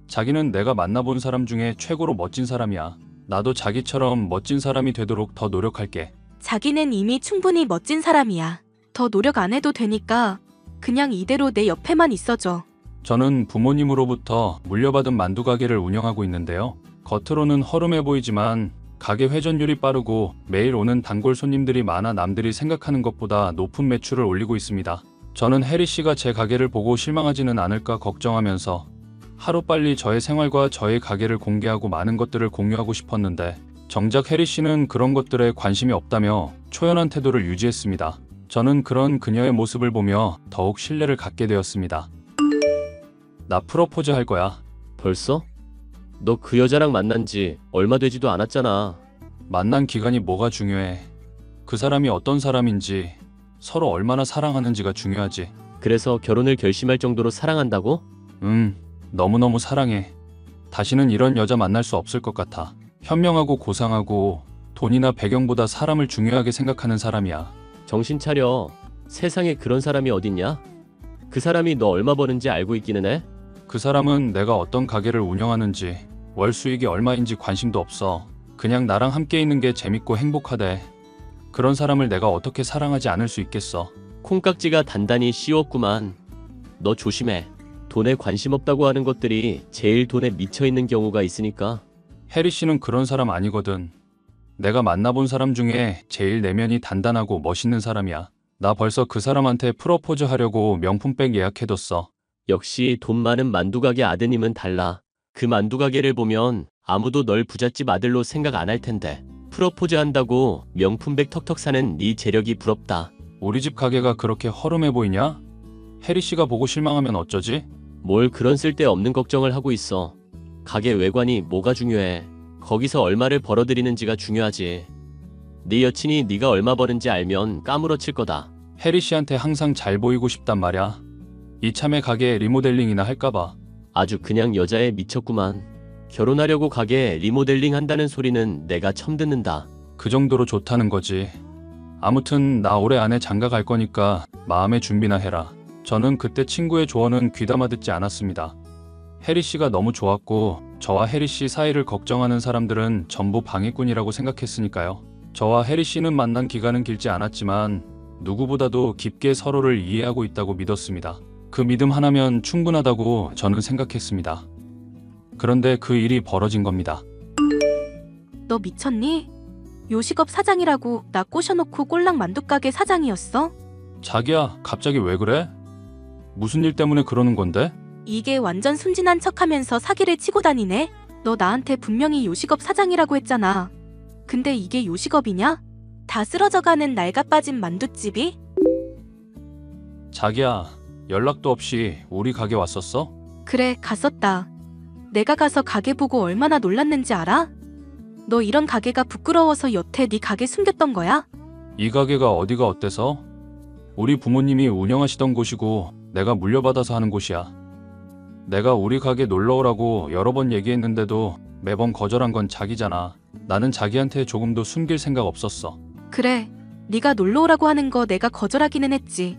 자기는 내가 만나본 사람 중에 최고로 멋진 사람이야. 나도 자기처럼 멋진 사람이 되도록 더 노력할게. 자기는 이미 충분히 멋진 사람이야. 더 노력 안 해도 되니까 그냥 이대로 내 옆에만 있어줘. 저는 부모님으로부터 물려받은 만두 가게를 운영하고 있는데요. 겉으로는 허름해 보이지만 가게 회전율이 빠르고 매일 오는 단골 손님들이 많아 남들이 생각하는 것보다 높은 매출을 올리고 있습니다. 저는 혜리 씨가 제 가게를 보고 실망하지는 않을까 걱정하면서 하루빨리 저의 생활과 저의 가게를 공개하고 많은 것들을 공유하고 싶었는데 정작 혜리 씨는 그런 것들에 관심이 없다며 초연한 태도를 유지했습니다. 저는 그런 그녀의 모습을 보며 더욱 신뢰를 갖게 되었습니다. 나 프로포즈 할 거야. 벌써? 너 그 여자랑 만난 지 얼마 되지도 않았잖아. 만난 기간이 뭐가 중요해. 그 사람이 어떤 사람인지, 서로 얼마나 사랑하는지가 중요하지. 그래서 결혼을 결심할 정도로 사랑한다고? 너무너무 사랑해. 다시는 이런 여자 만날 수 없을 것 같아. 현명하고 고상하고 돈이나 배경보다 사람을 중요하게 생각하는 사람이야. 정신 차려. 세상에 그런 사람이 어딨냐? 그 사람이 너 얼마 버는지 알고 있기는 해? 그 사람은 내가 어떤 가게를 운영하는지, 월 수익이 얼마인지 관심도 없어. 그냥 나랑 함께 있는 게 재밌고 행복하대. 그런 사람을 내가 어떻게 사랑하지 않을 수 있겠어. 콩깍지가 단단히 씌웠구만. 너 조심해. 돈에 관심 없다고 하는 것들이 제일 돈에 미쳐있는 경우가 있으니까. 혜리 씨는 그런 사람 아니거든. 내가 만나본 사람 중에 제일 내면이 단단하고 멋있는 사람이야. 나 벌써 그 사람한테 프로포즈 하려고 명품백 예약해뒀어. 역시 돈 많은 만두가게 아드님은 달라. 그 만두가게를 보면 아무도 널 부잣집 아들로 생각 안 할 텐데. 프로포즈 한다고 명품백 턱턱 사는 네 재력이 부럽다. 우리 집 가게가 그렇게 허름해 보이냐? 혜리 씨가 보고 실망하면 어쩌지? 뭘 그런 쓸데없는 걱정을 하고 있어. 가게 외관이 뭐가 중요해. 거기서 얼마를 벌어들이는지가 중요하지. 네 여친이 네가 얼마 버는지 알면 까무러칠 거다. 혜리 씨한테 항상 잘 보이고 싶단 말이야. 이참에 가게 리모델링이나 할까봐. 아주 그냥 여자에 미쳤구만. 결혼하려고 가게 리모델링 한다는 소리는 내가 처음 듣는다. 그 정도로 좋다는 거지. 아무튼 나 올해 안에 장가 갈 거니까 마음의 준비나 해라. 저는 그때 친구의 조언은 귀담아 듣지 않았습니다. 혜리 씨가 너무 좋았고 저와 혜리 씨 사이를 걱정하는 사람들은 전부 방해꾼이라고 생각했으니까요. 저와 혜리 씨는 만난 기간은 길지 않았지만 누구보다도 깊게 서로를 이해하고 있다고 믿었습니다. 그 믿음 하나면 충분하다고 저는 생각했습니다. 그런데 그 일이 벌어진 겁니다. 너 미쳤니? 요식업 사장이라고 나 꼬셔놓고 꼴랑 만두가게 사장이었어? 자기야, 갑자기 왜 그래? 무슨 일 때문에 그러는 건데? 이게 완전 순진한 척하면서 사기를 치고 다니네? 너 나한테 분명히 요식업 사장이라고 했잖아. 근데 이게 요식업이냐? 다 쓰러져가는 낡아빠진 만두집이? 자기야, 연락도 없이 우리 가게 왔었어? 그래, 갔었다. 내가 가서 가게 보고 얼마나 놀랐는지 알아? 너 이런 가게가 부끄러워서 여태 네 가게 숨겼던 거야? 이 가게가 어디가 어때서? 우리 부모님이 운영하시던 곳이고 내가 물려받아서 하는 곳이야. 내가 우리 가게 놀러오라고 여러 번 얘기했는데도 매번 거절한 건 자기잖아. 나는 자기한테 조금도 숨길 생각 없었어. 그래, 네가 놀러 오라고 하는 거 내가 거절하기는 했지.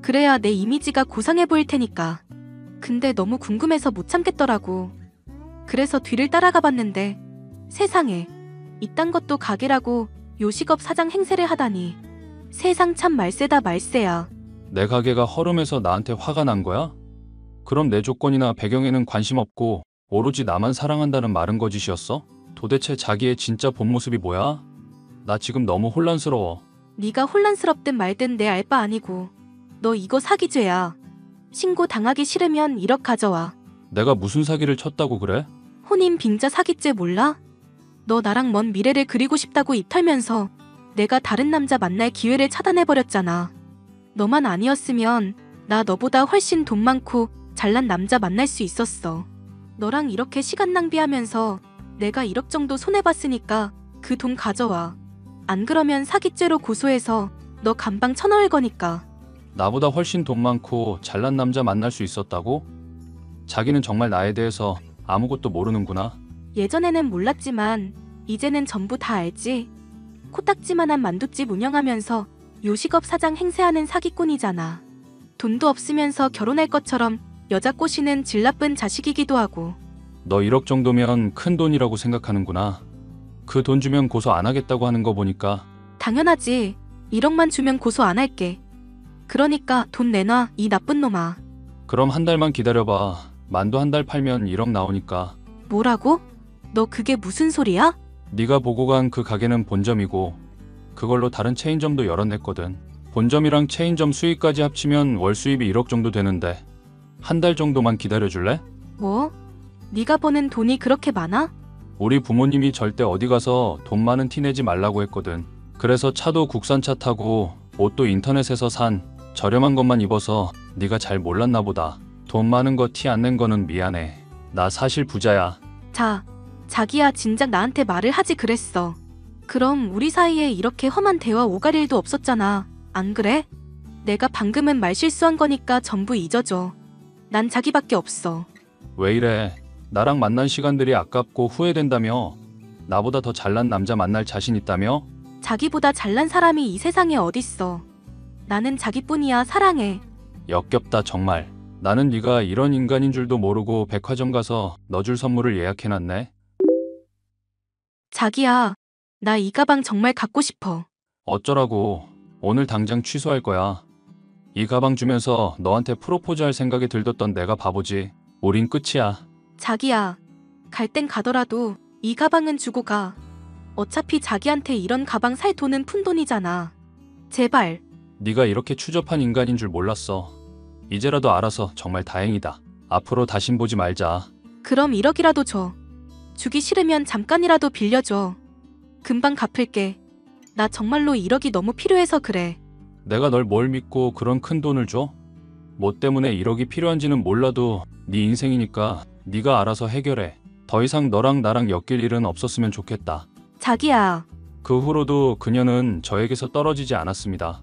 그래야 내 이미지가 고상해 보일 테니까. 근데 너무 궁금해서 못 참겠더라고. 그래서 뒤를 따라가 봤는데 세상에, 이딴 것도 가게라고 요식업 사장 행세를 하다니. 세상 참 말세다 말세야. 내 가게가 허름해서 나한테 화가 난 거야? 그럼 내 조건이나 배경에는 관심 없고 오로지 나만 사랑한다는 말은 거짓이었어? 도대체 자기의 진짜 본 모습이 뭐야? 나 지금 너무 혼란스러워. 네가 혼란스럽든 말든 내 알 바 아니고. 너 이거 사기죄야. 신고 당하기 싫으면 1억 가져와. 내가 무슨 사기를 쳤다고 그래? 혼인 빙자 사기죄 몰라? 너 나랑 먼 미래를 그리고 싶다고 입 털면서 내가 다른 남자 만날 기회를 차단해버렸잖아. 너만 아니었으면 나 너보다 훨씬 돈 많고 잘난 남자 만날 수 있었어. 너랑 이렇게 시간 낭비하면서 내가 1억 정도 손해봤으니까 그 돈 가져와. 안 그러면 사기죄로 고소해서 너 감방 쳐넣을 거니까. 나보다 훨씬 돈 많고 잘난 남자 만날 수 있었다고? 자기는 정말 나에 대해서 아무것도 모르는구나. 예전에는 몰랐지만 이제는 전부 다 알지. 코딱지만한 만두집 운영하면서 요식업 사장 행세하는 사기꾼이잖아. 돈도 없으면서 결혼할 것처럼 여자 꼬시는 질 나쁜 자식이기도 하고. 너 1억 정도면 큰 돈이라고 생각하는구나. 그 돈 주면 고소 안 하겠다고 하는 거 보니까. 당연하지. 1억만 주면 고소 안 할게. 그러니까 돈 내놔, 이 나쁜 놈아. 그럼 한 달만 기다려봐. 만두 한 달 팔면 1억 나오니까. 뭐라고? 너 그게 무슨 소리야? 네가 보고 간 그 가게는 본점이고 그걸로 다른 체인점도 열어냈거든. 본점이랑 체인점 수익까지 합치면 월 수입이 1억 정도 되는데 한 달 정도만 기다려줄래? 뭐? 네가 버는 돈이 그렇게 많아? 우리 부모님이 절대 어디 가서 돈 많은 티 내지 말라고 했거든. 그래서 차도 국산차 타고 옷도 인터넷에서 산 저렴한 것만 입어서 네가 잘 몰랐나 보다. 돈 많은 거 티 안 낸 거는 미안해. 나 사실 부자야. 자, 자기야 진작 나한테 말을 하지 그랬어. 그럼 우리 사이에 이렇게 험한 대화 오갈 일도 없었잖아. 안 그래? 내가 방금은 말실수한 거니까 전부 잊어줘. 난 자기밖에 없어. 왜 이래? 나랑 만난 시간들이 아깝고 후회된다며? 나보다 더 잘난 남자 만날 자신 있다며? 자기보다 잘난 사람이 이 세상에 어딨어. 나는 자기뿐이야. 사랑해. 역겹다 정말. 나는 네가 이런 인간인 줄도 모르고 백화점 가서 너 줄 선물을 예약해놨네. 자기야, 나 이 가방 정말 갖고 싶어. 어쩌라고. 오늘 당장 취소할 거야. 이 가방 주면서 너한테 프로포즈 할 생각이 들었던 내가 바보지. 우린 끝이야. 자기야, 갈 땐 가더라도 이 가방은 주고 가. 어차피 자기한테 이런 가방 살 돈은 푼돈이잖아. 제발. 네가 이렇게 추접한 인간인 줄 몰랐어. 이제라도 알아서 정말 다행이다. 앞으로 다신 보지 말자. 그럼 1억이라도 줘. 주기 싫으면 잠깐이라도 빌려줘. 금방 갚을게. 나 정말로 1억이 너무 필요해서 그래. 내가 널 뭘 믿고 그런 큰 돈을 줘? 뭐 때문에 1억이 필요한지는 몰라도 네 인생이니까 네가 알아서 해결해. 더 이상 너랑 나랑 엮일 일은 없었으면 좋겠다. 자기야. 그 후로도 그녀는 저에게서 떨어지지 않았습니다.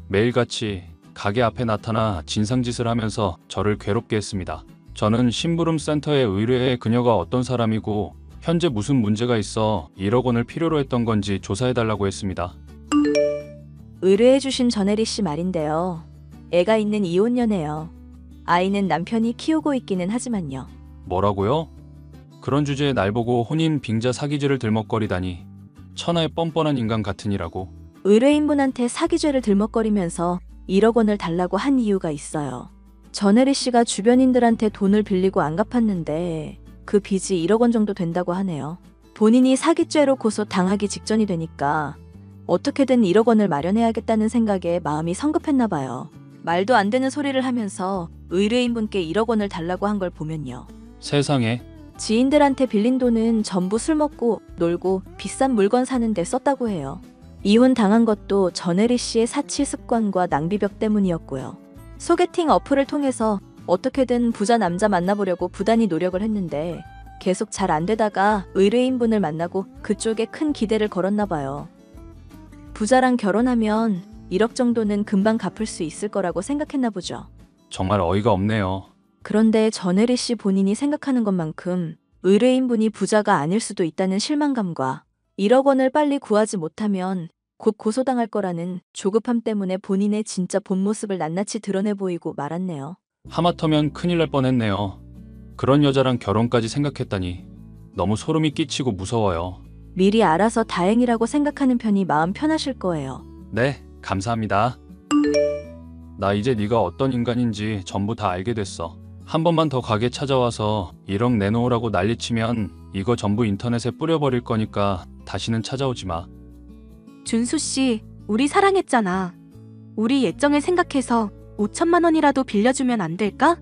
매일같이 가게 앞에 나타나 진상짓을 하면서 저를 괴롭게 했습니다. 저는 심부름 센터에 의뢰해 그녀가 어떤 사람이고 현재 무슨 문제가 있어 1억 원을 필요로 했던 건지 조사해달라고 했습니다. 의뢰해주신 전혜리 씨 말인데요. 애가 있는 이혼녀네요. 아이는 남편이 키우고 있기는 하지만요. 뭐라고요? 그런 주제에 날 보고 혼인 빙자 사기죄를 들먹거리다니. 천하의 뻔뻔한 인간 같으니라고. 의뢰인분한테 사기죄를 들먹거리면서 1억 원을 달라고 한 이유가 있어요. 전혜리 씨가 주변인들한테 돈을 빌리고 안 갚았는데 그 빚이 1억 원 정도 된다고 하네요. 본인이 사기죄로 고소 당하기 직전이 되니까 어떻게든 1억 원을 마련해야겠다는 생각에 마음이 성급했나 봐요. 말도 안 되는 소리를 하면서 의뢰인분께 1억 원을 달라고 한 걸 보면요. 세상에. 지인들한테 빌린 돈은 전부 술 먹고 놀고 비싼 물건 사는 데 썼다고 해요. 이혼 당한 것도 전혜리 씨의 사치 습관과 낭비벽 때문이었고요. 소개팅 어플을 통해서 어떻게든 부자 남자 만나보려고 부단히 노력을 했는데 계속 잘 안 되다가 의뢰인분을 만나고 그쪽에 큰 기대를 걸었나 봐요. 부자랑 결혼하면 1억 정도는 금방 갚을 수 있을 거라고 생각했나 보죠. 정말 어이가 없네요. 그런데 전혜리 씨 본인이 생각하는 것만큼 의뢰인분이 부자가 아닐 수도 있다는 실망감과 1억 원을 빨리 구하지 못하면 곧 고소당할 거라는 조급함 때문에 본인의 진짜 본 모습을 낱낱이 드러내 보이고 말았네요. 하마터면 큰일 날 뻔했네요. 그런 여자랑 결혼까지 생각했다니 너무 소름이 끼치고 무서워요. 미리 알아서 다행이라고 생각하는 편이 마음 편하실 거예요. 네, 감사합니다. 나 이제 네가 어떤 인간인지 전부 다 알게 됐어. 한 번만 더 가게 찾아와서 1억 내놓으라고 난리치면 이거 전부 인터넷에 뿌려버릴 거니까 다시는 찾아오지 마. 준수 씨, 우리 사랑했잖아. 우리 예정을 생각해서 5천만 원이라도 빌려주면 안 될까?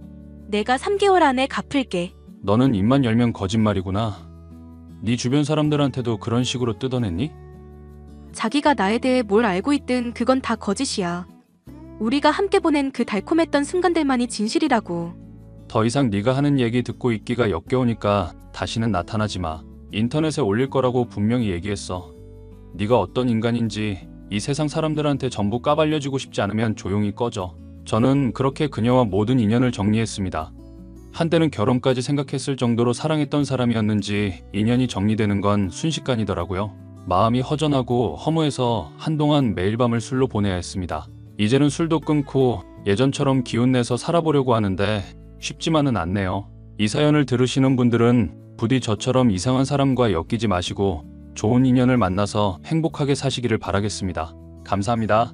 내가 3개월 안에 갚을게. 너는 입만 열면 거짓말이구나. 네 주변 사람들한테도 그런 식으로 뜯어냈니? 자기가 나에 대해 뭘 알고 있든 그건 다 거짓이야. 우리가 함께 보낸 그 달콤했던 순간들만이 진실이라고. 더 이상 네가 하는 얘기 듣고 있기가 역겨우니까 다시는 나타나지 마. 인터넷에 올릴 거라고 분명히 얘기했어. 네가 어떤 인간인지 이 세상 사람들한테 전부 까발려주고 싶지 않으면 조용히 꺼져. 저는 그렇게 그녀와 모든 인연을 정리했습니다. 한때는 결혼까지 생각했을 정도로 사랑했던 사람이었는지 인연이 정리되는 건 순식간이더라고요. 마음이 허전하고 허무해서 한동안 매일 밤을 술로 보내야 했습니다. 이제는 술도 끊고 예전처럼 기운내서 살아보려고 하는데 쉽지만은 않네요. 이 사연을 들으시는 분들은 부디 저처럼 이상한 사람과 엮이지 마시고 좋은 인연을 만나서 행복하게 사시기를 바라겠습니다. 감사합니다.